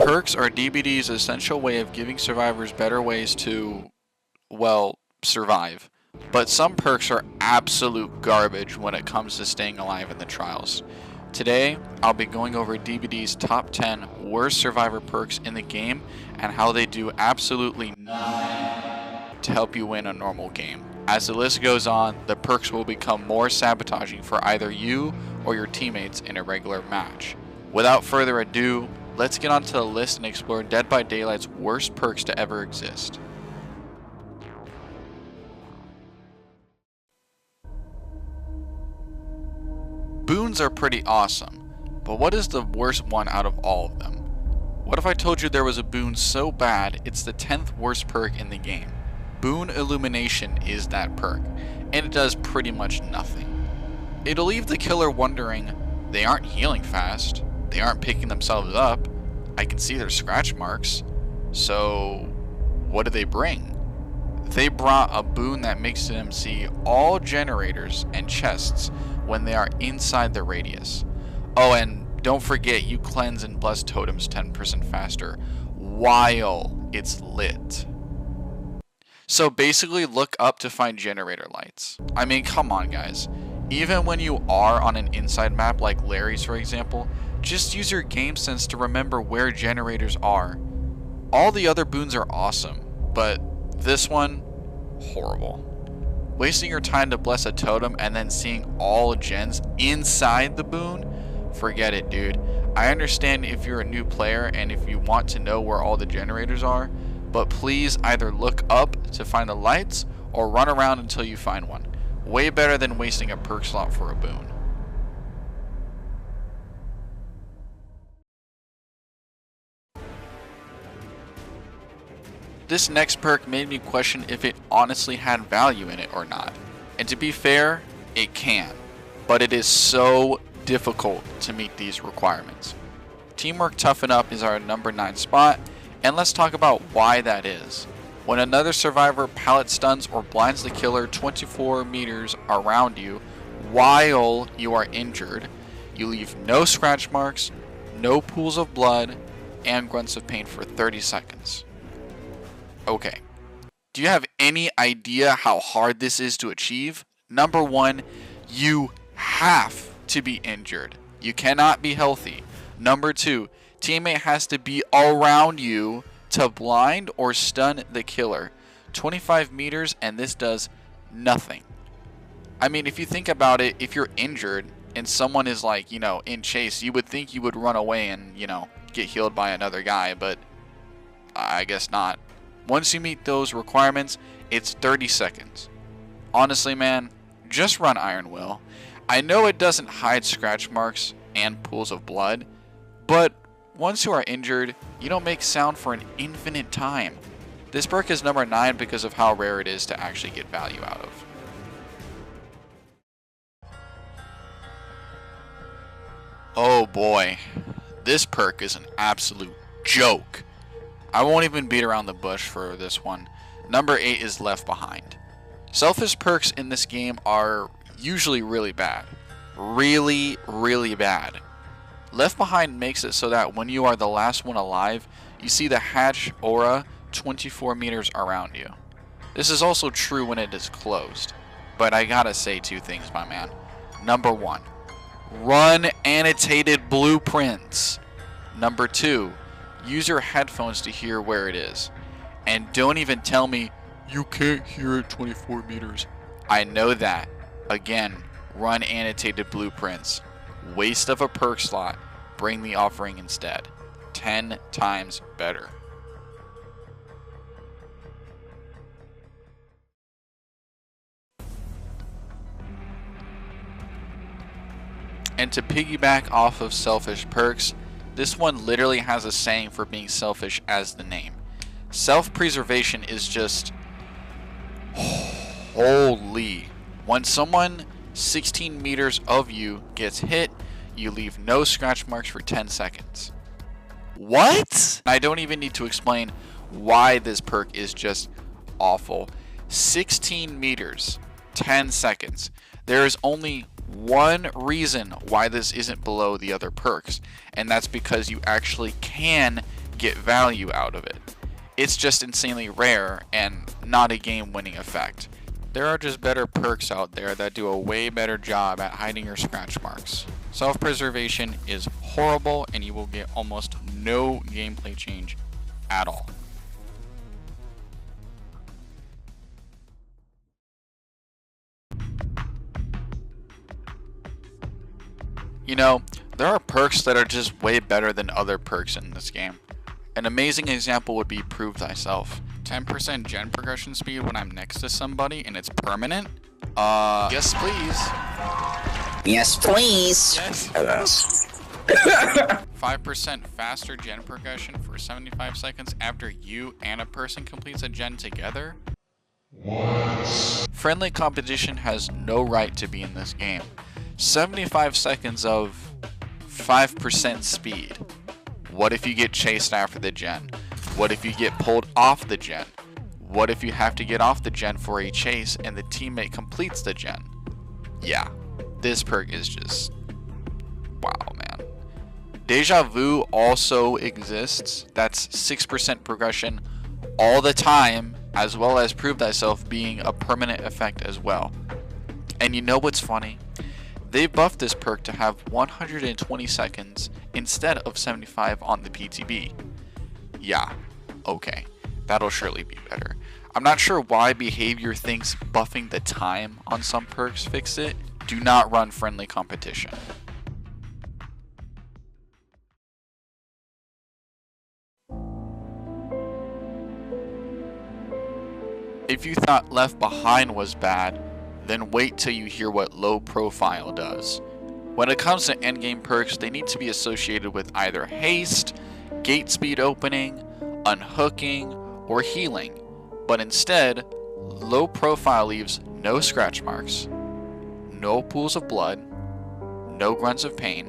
Perks are DBD's essential way of giving survivors better ways to, well, survive. But some perks are absolute garbage when it comes to staying alive in the trials. Today, I'll be going over DBD's top 10 worst survivor perks in the game and how they do absolutely nothing to help you win a normal game. As the list goes on, the perks will become more sabotaging for either you or your teammates in a regular match. Without further ado, let's get onto the list and explore Dead by Daylight's worst perks to ever exist. Boons are pretty awesome, but what is the worst one out of all of them? What if I told you there was a boon so bad it's the 10th worst perk in the game? Boon Illumination is that perk, and it does pretty much nothing. It'll leave the killer wondering, they aren't healing fast, they aren't picking themselves up, I can see their scratch marks, so what do they bring? They brought a boon that makes them see all generators and chests when they are inside the radius. Oh, and don't forget you cleanse and bless totems 10% faster while it's lit. So basically look up to find generator lights. I mean, come on guys. Even when you are on an inside map like Larry's for example, just use your game sense to remember where generators are. All the other boons are awesome, but this one, horrible. Wasting your time to bless a totem and then seeing all gens inside the boon? Forget it, dude. I understand if you're a new player and if you want to know where all the generators are, but please either look up to find the lights or run around until you find one. Way better than wasting a perk slot for a boon. This next perk made me question if it honestly had value in it or not. And to be fair, it can. But it is so difficult to meet these requirements. Teamwork Toughen Up is our number 9 spot, and let's talk about why that is. When another survivor pallet stuns or blinds the killer 24 meters around you while you are injured, you leave no scratch marks, no pools of blood, and grunts of pain for 30 seconds. Okay, do you have any idea how hard this is to achieve? Number 1, you have to be injured. You cannot be healthy. Number 2, teammate has to be around you to blind or stun the killer. 25 meters and this does nothing. I mean, if you think about it, if you're injured and someone is like, in chase, you would think you would run away and, get healed by another guy, but I guess not. Once you meet those requirements, it's 30 seconds. Honestly, man, just run Iron Will. I know it doesn't hide scratch marks and pools of blood, but once you are injured, you don't make sound for an infinite time. This perk is number 9 because of how rare it is to actually get value out of. Oh boy, this perk is an absolute joke. I won't even beat around the bush for this one. Number 8 is Left Behind. Selfish perks in this game are usually really bad. Really, really bad. Left Behind makes it so that when you are the last one alive, you see the hatch aura 24 meters around you. This is also true when it is closed. But I gotta say 2 things, my man. Number 1, run annotated blueprints. Number 2, use your headphones to hear where it is. And don't even tell me you can't hear it 24 meters. I know that. Again, run annotated blueprints. Waste of a perk slot. Bring the offering instead. 10 times better. And to piggyback off of selfish perks, this one literally has a saying for being selfish as the name. Self-preservation is just holy. When someone 16 meters of you gets hit, you leave no scratch marks for 10 seconds. What? I don't even need to explain why this perk is just awful. 16 meters, 10 seconds. There is only one reason why this isn't below the other perks, and that's because you actually can get value out of it. It's just insanely rare and not a game-winning effect. There are just better perks out there that do a way better job at hiding your scratch marks. Self-preservation is horrible and you will get almost no gameplay change at all. You know, there are perks that are just way better than other perks in this game. An amazing example would be Prove Thyself. 10% gen progression speed when I'm next to somebody and it's permanent? Yes please. Yes please. Yes. 5% faster gen progression for 75 seconds after you and a person completes a gen together? What? Friendly competition has no right to be in this game. 75 seconds of 5% speed. What if you get chased after the gen? What if you get pulled off the gen? What if you have to get off the gen for a chase and the teammate completes the gen? Yeah, this perk is just wow, man. Deja Vu also exists. That's 6% progression all the time, as well as Prove Thyself being a permanent effect as well. And you know what's funny? They buffed this perk to have 120 seconds instead of 75 on the PTB. Yeah, okay, that'll surely be better. I'm not sure why behavior thinks buffing the time on some perks fix it. Do not run friendly competition. If you thought Left Behind was bad, then wait till you hear what Low Profile does. When it comes to endgame perks, they need to be associated with either haste, gate speed opening, unhooking, or healing. But instead, Low Profile leaves no scratch marks, no pools of blood, no grunts of pain,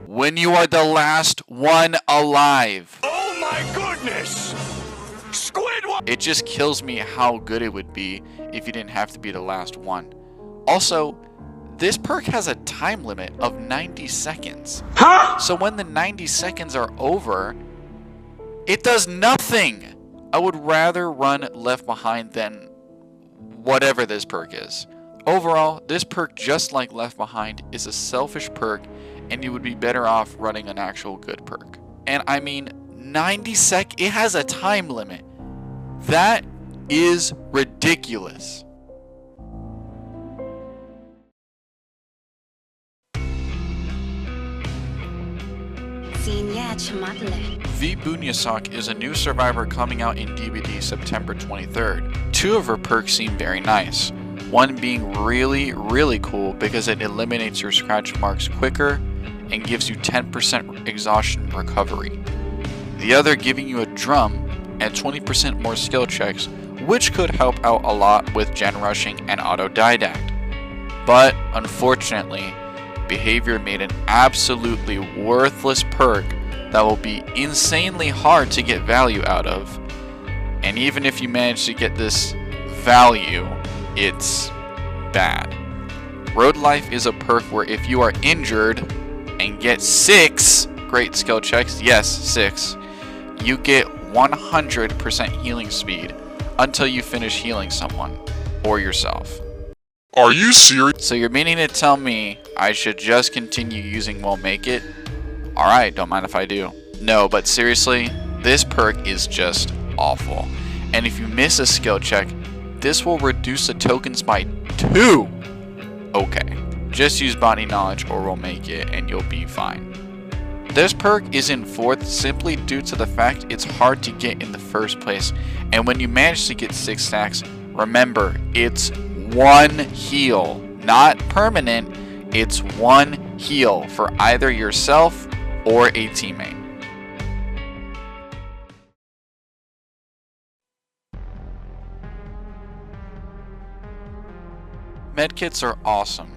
when you are the last one alive. Oh my goodness! Squidward! It just kills me how good it would be if you didn't have to be the last one. Also, this perk has a time limit of 90 seconds. Huh? So when the 90 seconds are over, it does nothing. I would rather run Left Behind than whatever this perk is. Overall, this perk, just like Left Behind, is a selfish perk and you would be better off running an actual good perk. And I mean, 90 it has a time limit. That is ridiculous. V Bunyasak is a new survivor coming out in DVD September 23rd. Two of her perks seem very nice. One being really cool because it eliminates your scratch marks quicker and gives you 10% exhaustion recovery. The other giving you a drum and 20% more skill checks, which could help out a lot with gen rushing and autodidact. But unfortunately, behavior made an absolutely worthless perk that will be insanely hard to get value out of. And even if you manage to get this value, it's bad. Road Life is a perk where if you are injured and get 6 great skill checks, yes, 6, you get 100% healing speed until you finish healing someone or yourself. Are you serious? So you're meaning to tell me I should just continue using Won't Make It? Alright, don't mind if I do. No, but seriously, this perk is just awful. And if you miss a skill check, this will reduce the tokens by 2. Okay, just use Body Knowledge or Won't Make It and you'll be fine. This perk is in 4th simply due to the fact it's hard to get in the first place. And when you manage to get 6 stacks, remember, it's 1 heal, not permanent. It's 1 heal for either yourself or a teammate. Medkits are awesome.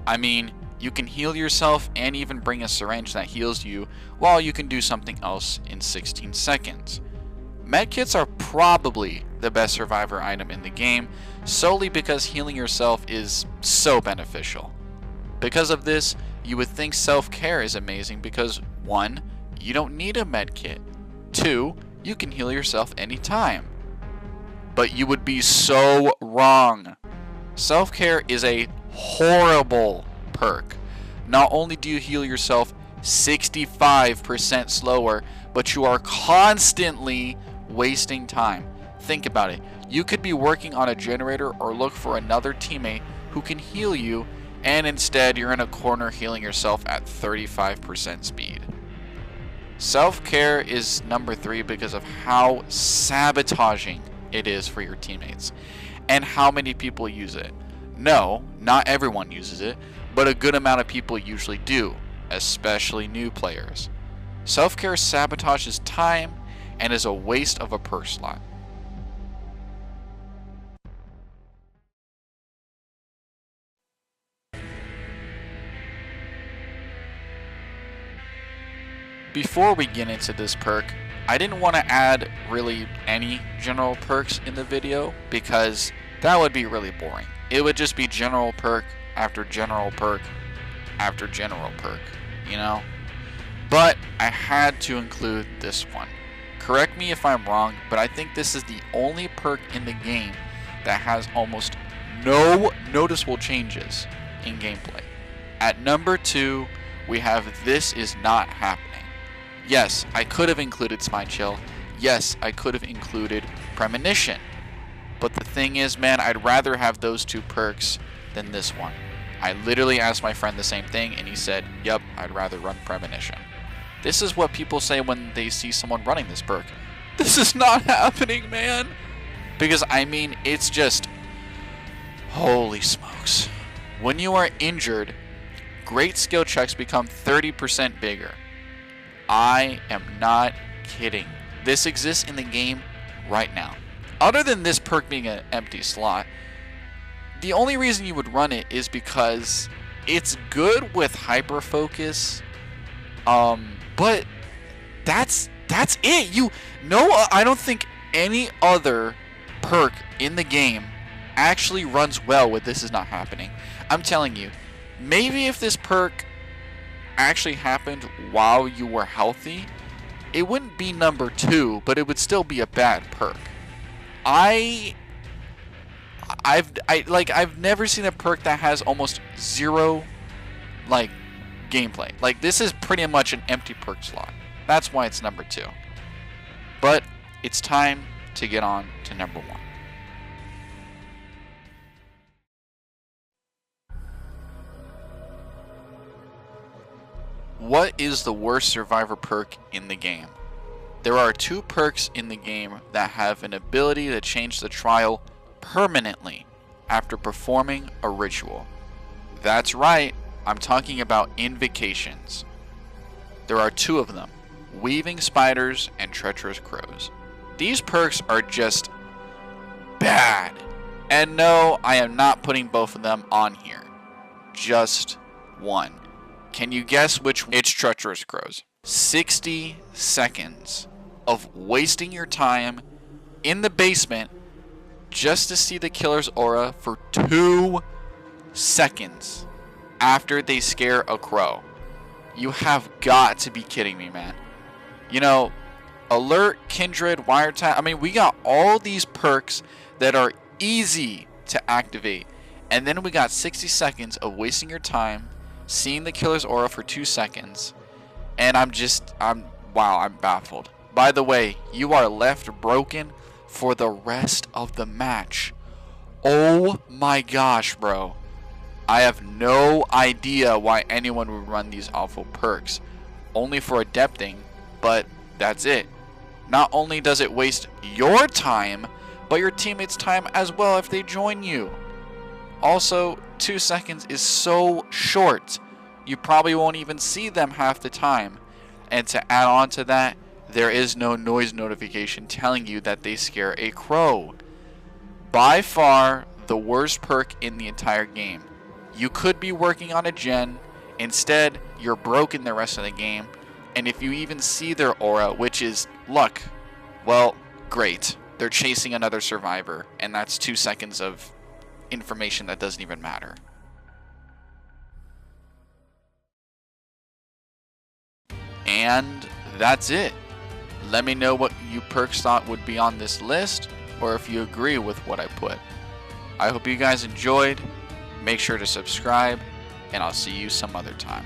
I mean, you can heal yourself and even bring a syringe that heals you while you can do something else in 16 seconds. Medkits are probably the best survivor item in the game, solely because healing yourself is so beneficial. Because of this, you would think self-care is amazing because 1, you don't need a medkit. 2, you can heal yourself anytime. But you would be so wrong. Self-care is a horrible perk. Not only do you heal yourself 65% slower, but you are constantly wasting time. Think about it. You could be working on a generator or look for another teammate who can heal you, and instead you're in a corner healing yourself at 35% speed. Self-care is number 3 because of how sabotaging it is for your teammates and how many people use it. No, not everyone uses it, but a good amount of people usually do, especially new players. Self-care sabotages time and is a waste of a perk slot. Before we get into this perk, I didn't want to add really any general perks in the video because that would be really boring. It would just be general perk after general perk after general perk, you know? But I had to include this one. Correct me if I'm wrong, but I think this is the only perk in the game that has almost no noticeable changes in gameplay. At number 2, we have This Is Not Happening. Yes, I could have included Spine Chill. Yes, I could have included Premonition. But the thing is, man, I'd rather have those 2 perks than this one. I literally asked my friend the same thing, and he said, yep, I'd rather run Premonition. This is what people say when they see someone running this perk. This is not happening, man. Because, I mean, it's just... holy smokes. When you are injured, great skill checks become 30% bigger. I am not kidding. This exists in the game right now. Other than this perk being an empty slot, the only reason you would run it is because it's good with hyper focus. But that's it. I don't think any other perk in the game actually runs well with This Is Not Happening. I'm telling you, maybe if this perk actually happened while you were healthy, it wouldn't be number 2, but it would still be a bad perk. I've never seen a perk that has almost zero gameplay. This is pretty much an empty perk slot. That's why it's number 2. But it's time to get on to number 1. What is the worst survivor perk in the game? There are 2 perks in the game that have an ability to change the trial permanently after performing a ritual. That's right, I'm talking about invocations. There are 2 of them, Weaving Spiders and Treacherous Crows. These perks are just bad. And no, I am not putting both of them on here. Just one. Can you guess which one? It's Treacherous Crows. 60 seconds of wasting your time in the basement just to see the killer's aura for 2 seconds after they scare a crow. You have got to be kidding me, man. You know, Alert, Kindred, Wiretap. I mean, we got all these perks that are easy to activate. And then we got 60 seconds of wasting your time seeing the killer's aura for 2 seconds. And I'm baffled. By the way, you are left broken for the rest of the match. Oh my gosh, bro. I have no idea why anyone would run these awful perks. Only for adepting, but that's it. Not only does it waste your time, but your teammates' time as well if they join you. Also, 2 seconds is so short. You probably won't even see them half the time. And to add on to that, there is no noise notification telling you that they scare a crow. By far, the worst perk in the entire game. You could be working on a gen, instead you're broken the rest of the game, and if you even see their aura, which is luck, well, great. They're chasing another survivor, and that's 2 seconds of information that doesn't even matter. And that's it. Let me know what you perks thought would be on this list, or if you agree with what I put. I hope you guys enjoyed. Make sure to subscribe, and I'll see you some other time.